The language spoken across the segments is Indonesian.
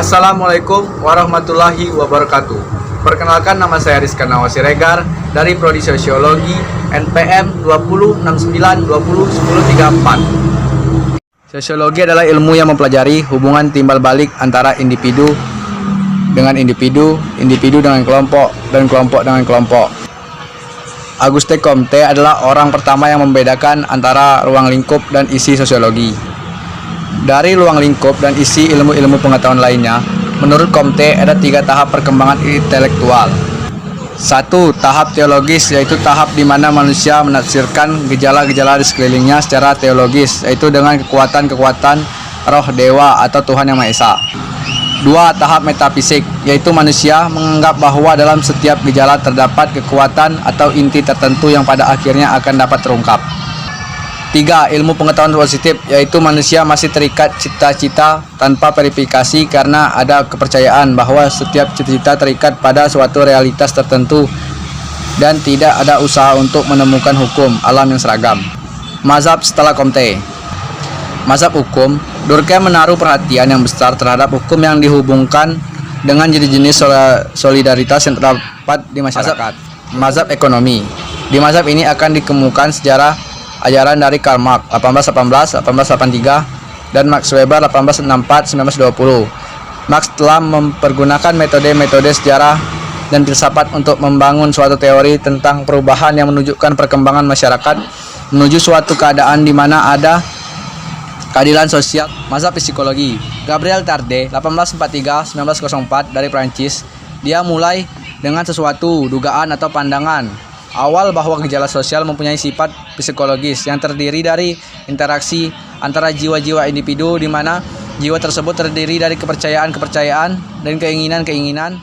Assalamualaikum warahmatullahi wabarakatuh. Perkenalkan, nama saya Rizkan Nawal Siregar dari Prodi Sosiologi NPM 2069201034. Sosiologi adalah ilmu yang mempelajari hubungan timbal balik antara individu dengan individu, individu dengan kelompok, dan kelompok dengan kelompok. Auguste Comte adalah orang pertama yang membedakan antara ruang lingkup dan isi sosiologi. Dari ruang lingkup dan isi ilmu-ilmu pengetahuan lainnya, menurut Comte ada 3 tahap perkembangan intelektual. 1. Tahap teologis, yaitu tahap di mana manusia menafsirkan gejala-gejala di sekelilingnya secara teologis, yaitu dengan kekuatan-kekuatan roh dewa atau Tuhan Yang Maha Esa. 2. Tahap metafisik, yaitu manusia menganggap bahwa dalam setiap gejala terdapat kekuatan atau inti tertentu yang pada akhirnya akan dapat terungkap. 3. Ilmu pengetahuan positif, yaitu manusia masih terikat cita-cita tanpa verifikasi karena ada kepercayaan bahwa setiap cita-cita terikat pada suatu realitas tertentu dan tidak ada usaha untuk menemukan hukum alam yang seragam. Mazhab setelah Comte. Mazhab hukum, Durkheim menaruh perhatian yang besar terhadap hukum yang dihubungkan dengan jenis-jenis solidaritas yang terdapat di masyarakat. Mazhab ekonomi. Di mazhab ini akan dikemukakan sejarah ajaran dari Karl Marx 1818-1883 dan Max Weber 1864-1920. Marx telah mempergunakan metode-metode sejarah dan filsafat untuk membangun suatu teori tentang perubahan yang menunjukkan perkembangan masyarakat menuju suatu keadaan di mana ada keadilan sosial. Mazhab psikologi. Gabriel Tarde 1843-1904 dari Prancis. Dia mulai dengan sesuatu dugaan atau pandangan awal bahwa gejala sosial mempunyai sifat psikologis yang terdiri dari interaksi antara jiwa-jiwa individu, di mana jiwa tersebut terdiri dari kepercayaan-kepercayaan dan keinginan-keinginan.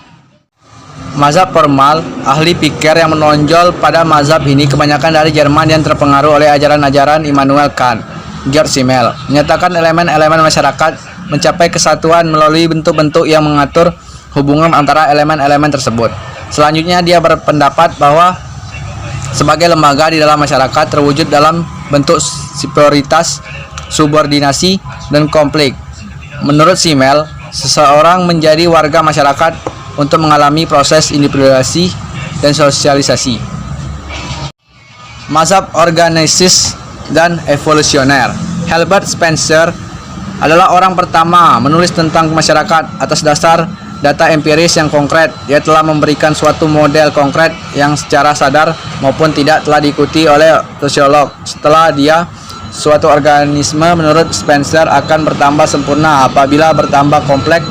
Mazhab formal, ahli pikir yang menonjol pada mazhab ini kebanyakan dari Jerman yang terpengaruh oleh ajaran-ajaran Immanuel Kant. Georg Simmel menyatakan elemen-elemen masyarakat mencapai kesatuan melalui bentuk-bentuk yang mengatur hubungan antara elemen-elemen tersebut. Selanjutnya dia berpendapat bahwa sebagai lembaga di dalam masyarakat terwujud dalam bentuk superioritas, subordinasi, dan konflik. Menurut Simmel, seseorang menjadi warga masyarakat untuk mengalami proses individuasi dan sosialisasi. Mazhab organisis dan evolusioner. Herbert Spencer adalah orang pertama menulis tentang masyarakat atas dasar data empiris yang konkret. Dia telah memberikan suatu model konkret yang secara sadar maupun tidak telah diikuti oleh sosiolog. Setelah dia, suatu organisme menurut Spencer akan bertambah sempurna apabila bertambah kompleks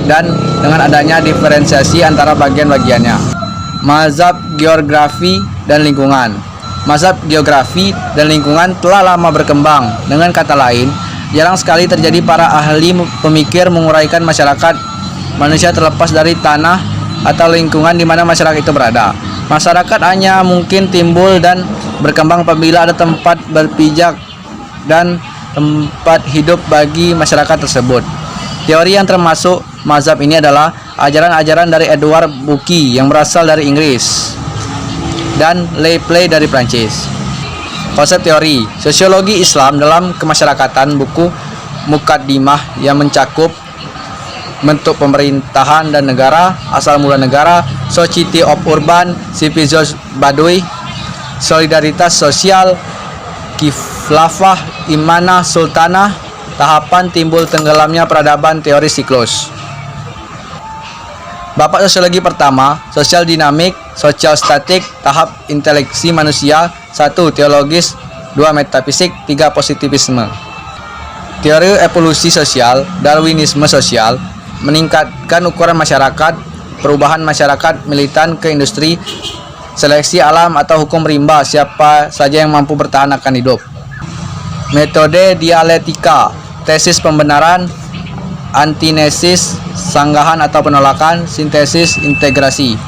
dan dengan adanya diferensiasi antara bagian-bagiannya. Mazhab geografi dan lingkungan. Mazhab geografi dan lingkungan telah lama berkembang. Dengan kata lain, jarang sekali terjadi para ahli pemikir menguraikan masyarakat manusia terlepas dari tanah atau lingkungan di mana masyarakat itu berada. Masyarakat hanya mungkin timbul dan berkembang apabila ada tempat berpijak dan tempat hidup bagi masyarakat tersebut. Teori yang termasuk mazhab ini adalah ajaran-ajaran dari Edward Bucke yang berasal dari Inggris dan Le Play dari Prancis. Konsep teori sosiologi Islam dalam kemasyarakatan, buku Mukaddimah yang mencakup bentuk pemerintahan dan negara, asal mula negara, Society of Urban Civilization Badui, solidaritas sosial, Khilafah, Imanah, Sultanah, tahapan timbul tenggelamnya peradaban, teori siklus. Bapak sosiologi pertama, sosial dinamik, sosial statik, tahap inteleksi manusia, 1. Teologis, 2. Metafisik, 3. Positivisme. Teori evolusi sosial, Darwinisme sosial, meningkatkan ukuran masyarakat, perubahan masyarakat militan ke industri, seleksi alam atau hukum rimba, siapa saja yang mampu bertahan akan hidup. Metode dialektika, tesis pembenaran, antinesis, sanggahan atau penolakan, sintesis, integrasi.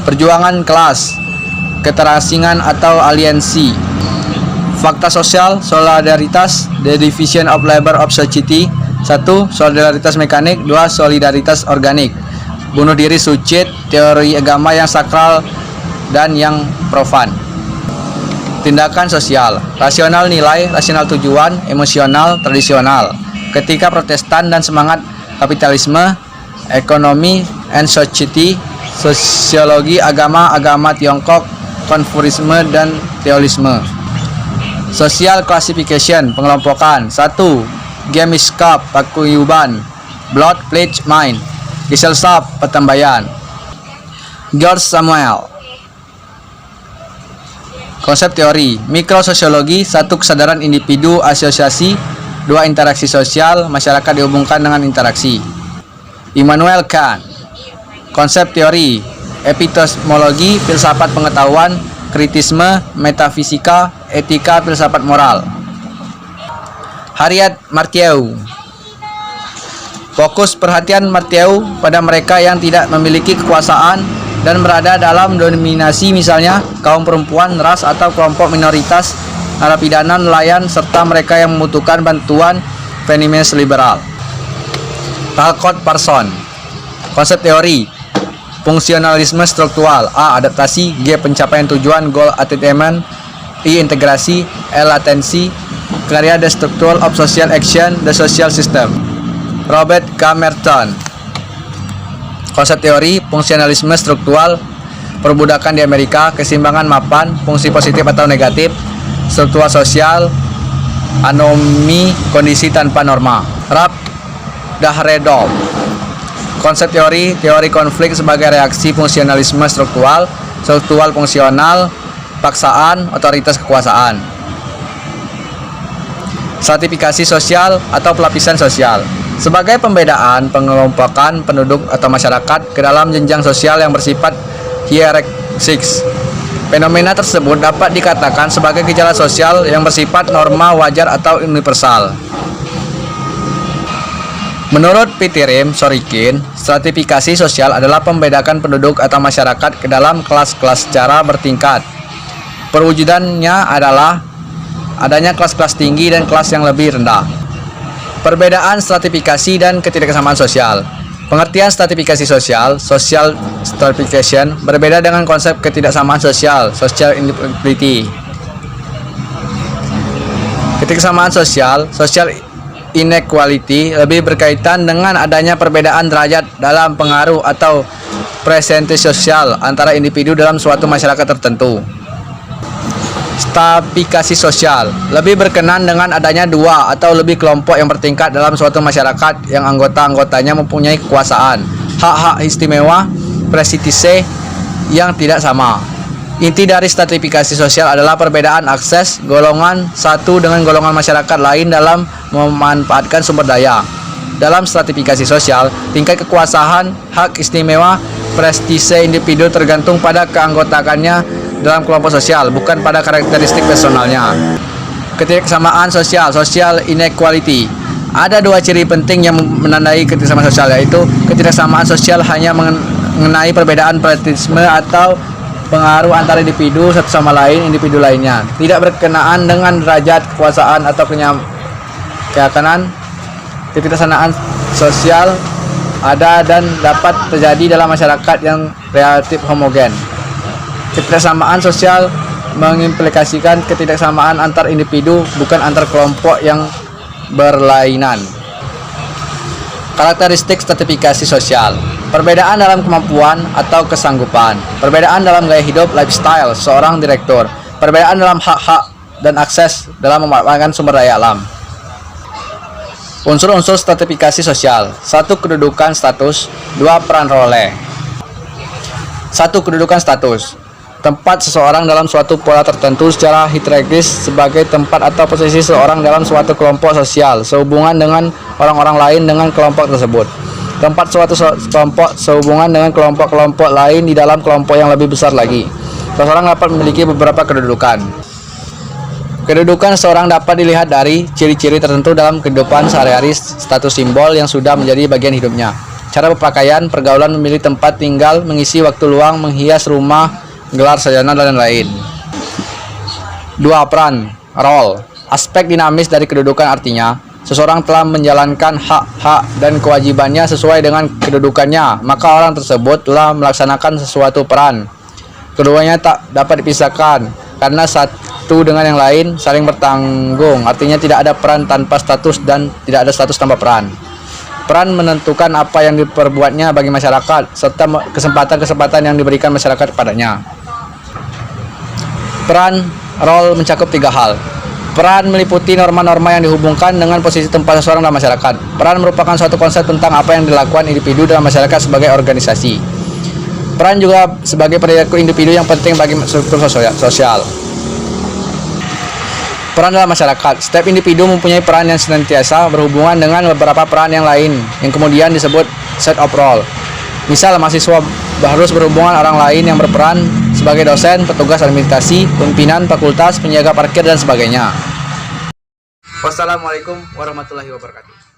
Perjuangan kelas, keterasingan atau aliansi. Fakta sosial, solidaritas, the division of labor of society. 1. Solidaritas mekanik, 2. Solidaritas organik. Bunuh diri suicid, teori agama yang sakral dan yang profan. Tindakan sosial, rasional nilai, rasional tujuan, emosional, tradisional. Ketika Protestan dan semangat kapitalisme, ekonomi and society, sosiologi, agama Tiongkok, Konfusianisme dan Taoisme. Social classification, pengelompokan. 1. Gemeinschaft, paguyuban. Blood, pledge, mind. Gesellschaft, pertambayan. George Samuel. Konsep teori. Mikrososiologi, 1. Kesadaran individu, asosiasi. 2. Interaksi sosial, masyarakat dihubungkan dengan interaksi. Immanuel Kant. Konsep teori. Epistemologi, filsafat pengetahuan, kritisme, metafisika, etika, filsafat moral. Harriet Martineau. Fokus perhatian Martineau pada mereka yang tidak memiliki kekuasaan dan berada dalam dominasi, misalnya kaum perempuan, ras atau kelompok minoritas, narapidana, nelayan, serta mereka yang membutuhkan bantuan feminis liberal. Talcott Parsons. Konsep teori. Fungsionalisme struktural. A. Adaptasi. G. Pencapaian tujuan, goal attainment. I. Integrasi. L. Latensi. Karya The Structure of Social Action, The Social System. Robert K. Merton. Konsep teori. Fungsionalisme struktural. Perbudakan di Amerika, keseimbangan mapan, fungsi positif atau negatif, struktural sosial, anomi, kondisi tanpa norma. Ralph Dahredorf. Konsep teori konflik sebagai reaksi fungsionalisme struktural fungsional, paksaan, otoritas kekuasaan. Stratifikasi sosial atau pelapisan sosial. Sebagai pembedaan pengelompokan penduduk atau masyarakat ke dalam jenjang sosial yang bersifat hierarkis. Fenomena tersebut dapat dikatakan sebagai gejala sosial yang bersifat norma, wajar, atau universal. Menurut Pitirim Sorikin, stratifikasi sosial adalah pembedakan penduduk atau masyarakat ke dalam kelas-kelas secara bertingkat. Perwujudannya adalah adanya kelas-kelas tinggi dan kelas yang lebih rendah. Perbedaan stratifikasi dan ketidaksamaan sosial. Pengertian stratifikasi sosial, social stratification, berbeda dengan konsep ketidaksamaan sosial, social inequality. Ketidaksamaan sosial, social inequality, lebih berkaitan dengan adanya perbedaan derajat dalam pengaruh atau presentasi sosial antara individu dalam suatu masyarakat tertentu. Stratifikasi sosial lebih berkenan dengan adanya dua atau lebih kelompok yang bertingkat dalam suatu masyarakat yang anggota-anggotanya mempunyai kekuasaan, hak-hak istimewa, prestige yang tidak sama. Inti dari stratifikasi sosial adalah perbedaan akses golongan satu dengan golongan masyarakat lain dalam memanfaatkan sumber daya. Dalam stratifikasi sosial, tingkat kekuasaan, hak istimewa, prestige individu tergantung pada keanggotaannya dalam kelompok sosial, bukan pada karakteristik personalnya. Ketidaksamaan sosial, social inequality. Ada dua ciri penting yang menandai ketidaksamaan sosial, yaitu ketidaksamaan sosial hanya mengenai perbedaan paradigma atau pengaruh antara individu satu sama lain, individu lainnya, tidak berkenaan dengan derajat kekuasaan atau keyakinan. Ketidaksamaan sosial ada dan dapat terjadi dalam masyarakat yang relatif homogen. Ketidaksamaan sosial mengimplikasikan ketidaksamaan antar individu, bukan antar kelompok yang berlainan. Karakteristik stratifikasi sosial. Perbedaan dalam kemampuan atau kesanggupan. Perbedaan dalam gaya hidup, lifestyle seorang direktur. Perbedaan dalam hak-hak dan akses dalam memanfaatkan sumber daya alam. Unsur-unsur stratifikasi sosial. 1. Kedudukan status. 2. Peran role. 1. Kedudukan status. Tempat seseorang dalam suatu pola tertentu secara hierarkis sebagai tempat atau posisi seseorang dalam suatu kelompok sosial sehubungan dengan orang-orang lain dengan kelompok tersebut. Tempat suatu kelompok sehubungan dengan kelompok-kelompok lain di dalam kelompok yang lebih besar lagi. Seseorang dapat memiliki beberapa kedudukan. Kedudukan seseorang dapat dilihat dari ciri-ciri tertentu dalam kehidupan sehari-hari, status simbol yang sudah menjadi bagian hidupnya. Cara berpakaian, pergaulan, memilih tempat tinggal, mengisi waktu luang, menghias rumah, gelar sarjana, dan lain. 2. Peran, role. Aspek dinamis dari kedudukan artinya seseorang telah menjalankan hak-hak dan kewajibannya sesuai dengan kedudukannya, maka orang tersebut telah melaksanakan sesuatu peran. Keduanya tak dapat dipisahkan karena satu dengan yang lain saling bertanggung. Artinya tidak ada peran tanpa status dan tidak ada status tanpa peran. Peran menentukan apa yang diperbuatnya bagi masyarakat, serta kesempatan-kesempatan yang diberikan masyarakat kepadanya. Peran role mencakup 3 hal. Peran meliputi norma-norma yang dihubungkan dengan posisi tempat seseorang dalam masyarakat. Peran merupakan suatu konsep tentang apa yang dilakukan individu dalam masyarakat sebagai organisasi. Peran juga sebagai perilaku individu yang penting bagi struktur sosial. Peran dalam masyarakat. Setiap individu mempunyai peran yang senantiasa berhubungan dengan beberapa peran yang lain, yang kemudian disebut set of role. Misal, mahasiswa harus berhubungan orang lain yang berperan sebagai dosen, petugas administrasi, pimpinan fakultas, penjaga parkir, dan sebagainya. Wassalamualaikum warahmatullahi wabarakatuh.